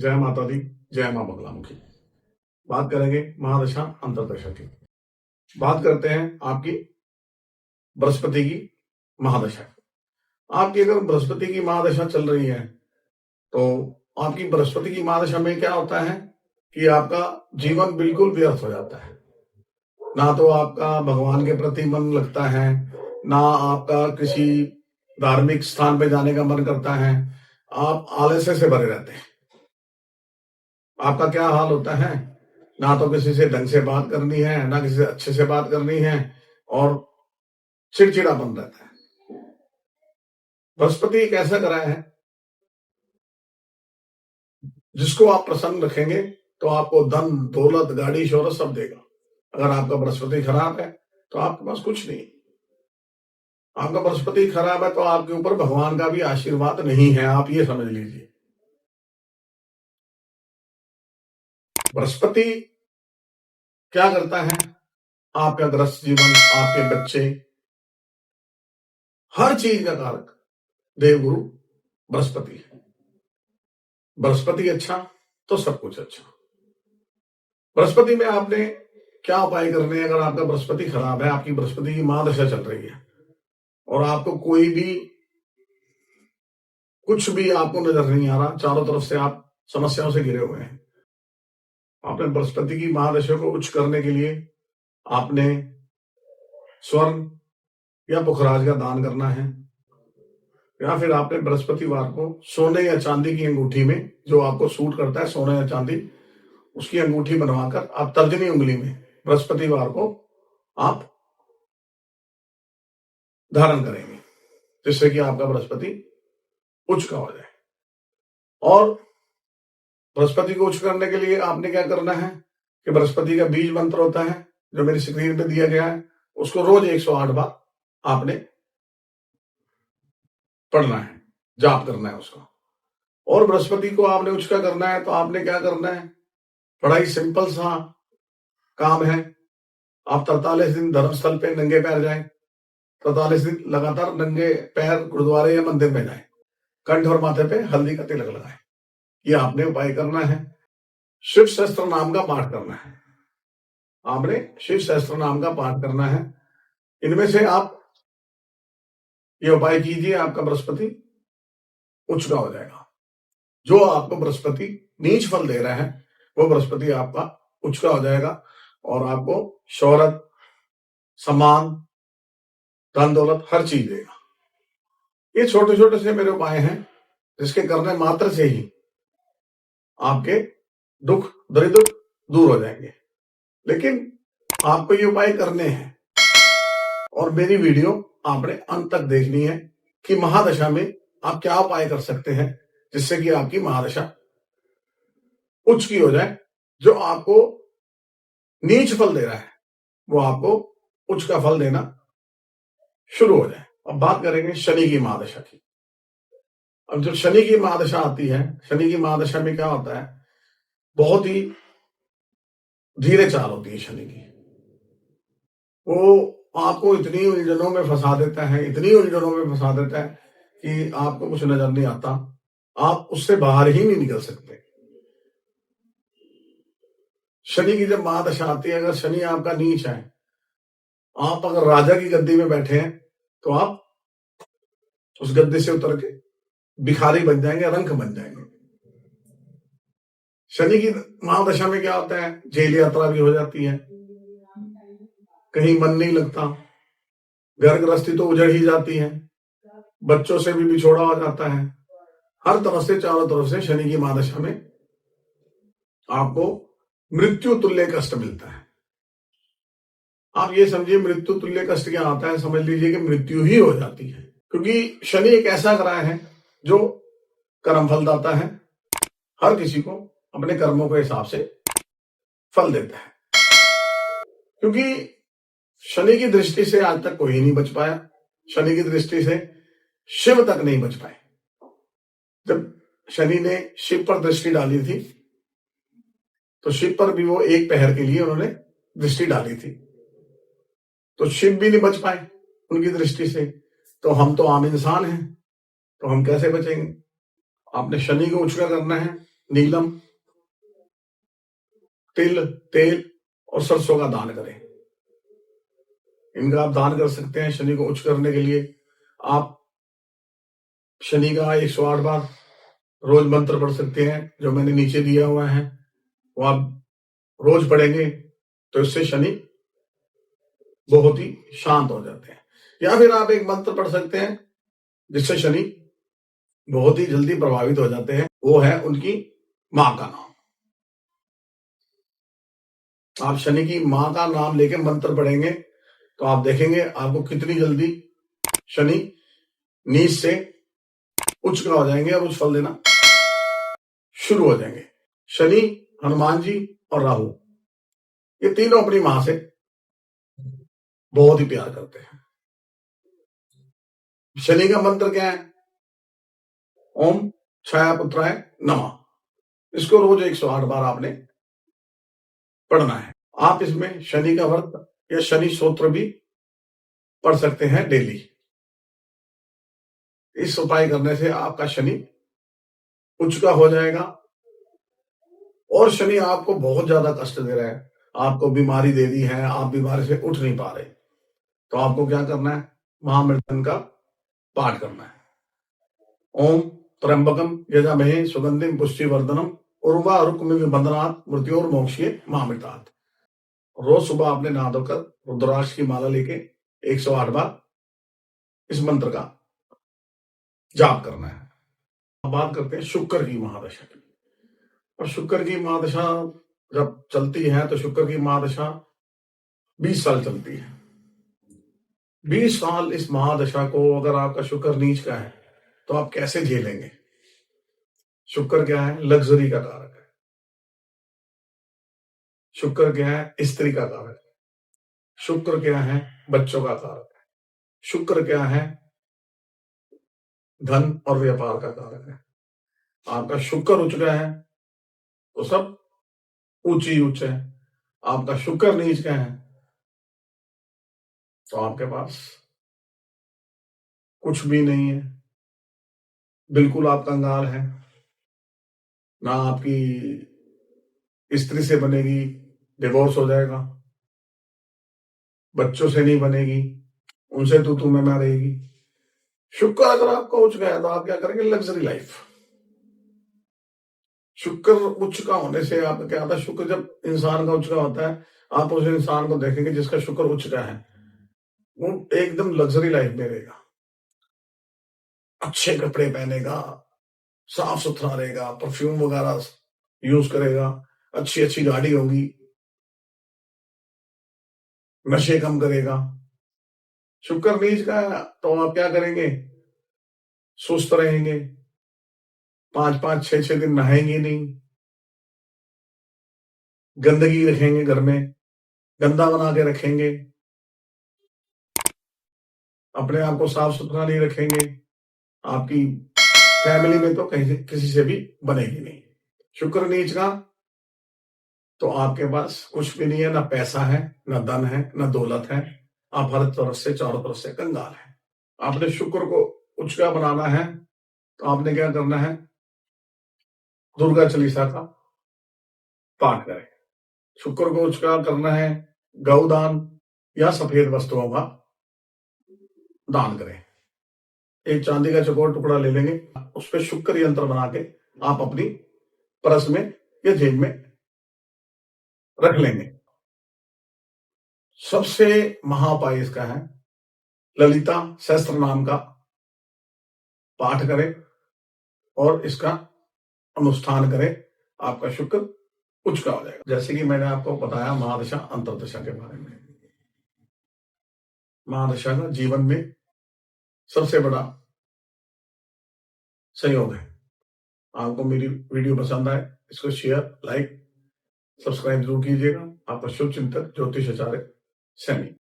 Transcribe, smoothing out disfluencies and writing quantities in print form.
जय माता दी, जय मां बगलामुखी। बात करेंगे महादशा अंतरदशा की। बात करते हैं आपकी बृहस्पति की महादशा। आपकी अगर बृहस्पति की महादशा चल रही है तो आपकी बृहस्पति की महादशा में क्या होता है कि आपका जीवन बिल्कुल व्यर्थ हो जाता है। ना तो आपका भगवान के प्रति मन लगता है, ना आपका किसी धार्मिक स्थान पे जाने का मन करता है। आप आलस्य से भरे रहते हैं। आपका क्या हाल होता है, ना तो किसी से ढंग से बात करनी है, ना किसी से अच्छे से बात करनी है, और चिड़चिड़ापन रहता है। बृहस्पति एक ऐसा ग्रह है जिसको आप प्रसन्न रखेंगे तो आपको धन दौलत गाड़ी शोहरत सब देगा। अगर आपका बृहस्पति खराब है तो आपके पास कुछ नहीं। आपका बृहस्पति खराब है तो आपके ऊपर भगवान का भी आशीर्वाद नहीं है, आप ये समझ लीजिए। बृहस्पति क्या करता है, आपका गृहस्थ जीवन, आपके बच्चे, हर चीज का कारक देवगुरु बृहस्पति है। बृहस्पति अच्छा तो सब कुछ अच्छा। बृहस्पति में आपने क्या उपाय करने हैं? अगर आपका बृहस्पति खराब है, आपकी बृहस्पति की महादशा चल रही है और आपको कोई भी कुछ भी आपको नजर नहीं आ रहा, चारों तरफ से आप समस्याओं से घिरे हुए हैं, आपने बृहस्पति की महादशा को उच्च करने के लिए आपने स्वर्ण या पुखराज का दान करना है, या फिर आपने बृहस्पतिवार को सोने या चांदी की अंगूठी में, जो आपको सूट करता है सोने या चांदी, उसकी अंगूठी बनवाकर आप तर्जनी उंगली में बृहस्पतिवार को आप धारण करेंगे, जिससे कि आपका बृहस्पति उच्च का हो जाए। और बृहस्पति को उच्च करने के लिए आपने क्या करना है कि बृहस्पति का बीज मंत्र होता है जो मेरी स्क्रीन पे दिया गया है, उसको रोज 108 बार आपने पढ़ना है, जाप करना है उसका। और बृहस्पति को आपने उच्च का करना है तो आपने क्या करना है, बड़ा ही सिंपल सा काम है। आप 43 दिन धर्मस्थल पे नंगे पैर जाएं, 43 दिन लगातार नंगे पैर गुरुद्वारे या मंदिर में जाएं, कंठ और माथे पे हल्दी का तिलक लगाएं। ये आपने उपाय करना है। शिव सहस्त्र नाम का पाठ करना है, आपने शिव सहस्त्र नाम का पाठ करना है। इनमें से आप ये उपाय कीजिए, आपका बृहस्पति उच्च का हो जाएगा। जो आपको बृहस्पति नीच फल दे रहा है वो बृहस्पति आपका उच्च का हो जाएगा और आपको शोहरत, सम्मान, धन दौलत हर चीज देगा। ये छोटे छोटे से मेरे उपाय हैं जिसके करने मात्र से ही आपके दुख दरिद्र दूर हो जाएंगे। लेकिन आपको ये उपाय करने हैं और मेरी वीडियो आपने अंत तक देखनी है कि महादशा में आप क्या उपाय कर सकते हैं जिससे कि आपकी महादशा उच्च की हो जाए। जो आपको नीच फल दे रहा है वो आपको उच्च का फल देना शुरू हो जाए। अब बात करेंगे शनि की महादशा की। अब जब शनि की महादशा आती है, शनि की महादशा में क्या होता है, बहुत ही धीरे चाल होती है शनि की। वो आपको इतनी उलझनों में फंसा देता है, इतनी उलझनों में फंसा देता है कि आपको कुछ नजर नहीं आता, आप उससे बाहर ही नहीं निकल सकते। शनि की जब महादशा आती है, अगर शनि आपका नीच है, आप अगर राजा की गद्दी में बैठे हैं तो आप उस गद्दी से उतर के भिखारी बन जाएंगे, रंक बन जाएंगे। शनि की महादशा में क्या होता है, जेल यात्रा भी हो जाती है, कहीं मन नहीं लगता, घर गृहस्थी तो उजड़ ही जाती है, बच्चों से भी बिछोड़ा हो जाता है। हर तरफ से, चारों तरफ से शनि की महादशा में आपको मृत्यु तुल्य कष्ट मिलता है। आप ये समझिए मृत्यु तुल्य कष्ट क्या आता है, समझ लीजिए कि मृत्यु ही हो जाती है। क्योंकि शनि एक ऐसा ग्रह है जो कर्म फल दाता है, हर किसी को अपने कर्मों के हिसाब से फल देता है। क्योंकि शनि की दृष्टि से आज तक कोई नहीं बच पाया, शनि की दृष्टि से शिव तक नहीं बच पाए। जब शनि ने शिव पर दृष्टि डाली थी तो शिव पर भी वो एक पहर के लिए उन्होंने दृष्टि डाली थी, तो शिव भी नहीं बच पाए उनकी दृष्टि से। तो हम तो आम इंसान हैं, तो हम कैसे बचेंगे? आपने शनि को उच्च का करना है, नीलम, तिल, तेल और सरसों का दान करें। इनका आप दान कर सकते हैं शनि को उच्च करने के लिए। आप शनि का 108 बार रोज मंत्र पढ़ सकते हैं, जो मैंने नीचे दिया हुआ है वो आप रोज पढ़ेंगे तो इससे शनि बहुत ही शांत हो जाते हैं। या फिर आप एक मंत्र पढ़ सकते हैं जिससे शनि बहुत ही जल्दी प्रभावित हो जाते हैं, वो है उनकी मां का नाम। आप शनि की मां का नाम लेके मंत्र पढ़ेंगे तो आप देखेंगे आपको कितनी जल्दी शनि नीच से उच्च का हो जाएंगे और उच्च फल देना शुरू हो जाएंगे। शनि, हनुमान जी और राहु, ये तीनों अपनी मां से बहुत ही प्यार करते हैं। शनि का मंत्र क्या है? ओम छाया पुत्राय नमः। इसको रोज 108 बार आपने पढ़ना है। आप इसमें शनि का व्रत या शनि स्तोत्र भी पढ़ सकते हैं डेली। इस उपाय करने से आपका शनि उच्च का हो जाएगा और शनि आपको बहुत ज्यादा कष्ट दे रहा है, आपको बीमारी दे दी है, आप बीमारी से उठ नहीं पा रहे, तो आपको क्या करना है? महामृत्युंजय का पाठ करना है। ओम त्र्यंबकम यजामहे सुगंधिम पुष्टिवर्धनम उर्वारुकमिव बंधनात् मृत्योर्मोक्ष्ये मामृतात्। रोज सुबह आपने नहा धोकर रुद्राक्ष की माला लेके 108 बार इस मंत्र का जाप करना है। अब बात करते हैं शुक्र की महादशा की। और शुक्र की महादशा जब चलती है तो शुक्र की महादशा 20 साल चलती है। 20 साल इस महादशा को अगर आपका शुक्र नीच का है तो आप कैसे झेलेंगे? शुक्र क्या है? लग्जरी का कारक है। शुक्र क्या है? स्त्री का कारक है। शुक्र क्या है? बच्चों का कारक है। शुक्र क्या है? धन और व्यापार का कारक है। आपका शुक्र उच्च का है तो सब ऊंची उच्च है। आपका शुक्र नीच का है तो आपके पास कुछ भी नहीं है, बिल्कुल आप कंगाल है। ना आपकी स्त्री से बनेगी, डिवोर्स हो जाएगा। बच्चों से नहीं बनेगी, उनसे तू में रहेगी। शुक्र अगर आपका उच्च गया तो आप क्या करेंगे? Luxury life. शुक्र उच्च का होने से आपका क्या होता है? शुक्र जब इंसान का उच्च का होता है, आप उस इंसान को देखेंगे जिसका शुक्र उच्च का है, वो एकदम लग्जरी लाइफ में रहेगा, अच्छे कपड़े पहनेगा, साफ सुथरा रहेगा, परफ्यूम वगैरह यूज करेगा, अच्छी अच्छी गाड़ी होगी, नशे कम करेगा। शुक्र नीच का है तो आप क्या करेंगे? सुस्त रहेंगे, 5-5 6-6 दिन नहाएंगे नहीं, गंदगी रखेंगे घर में, गंदा बना के रखेंगे, अपने आप को साफ सुथरा नहीं रखेंगे, आपकी फैमिली में तो कहीं किसी से भी बनेगी नहीं। शुक्र नीच का तो आपके पास कुछ भी नहीं है, ना पैसा है, ना धन है, ना दौलत है। आप हर तरफ से, चारों तरफ से कंगाल है। आपने शुक्र को उच्च का बनाना है तो आपने क्या करना है? दुर्गा चालीसा का पाठ करें। शुक्र को उच्च का करना है, गौदान या सफेद वस्तुओं का दान करें। एक चांदी का चौकोर टुकड़ा ले लेंगे, उस पर शुक्र यंत्र बना के आप अपनी पर्स में या जेब में रख लेंगे। सबसे महाउपाय इसका है, ललिता सहस्त्र नाम का पाठ करें और इसका अनुष्ठान करें, आपका शुक्र उच्च का हो जाएगा। जैसे कि मैंने आपको बताया महादशा अंतरदशा के बारे में। महादशा का जीवन में सबसे बड़ा संयोग है। आपको मेरी वीडियो पसंद आए, इसको शेयर, लाइक, सब्सक्राइब जरूर कीजिएगा। आपका शुभ चिंतक ज्योतिष आचार्य सैनी।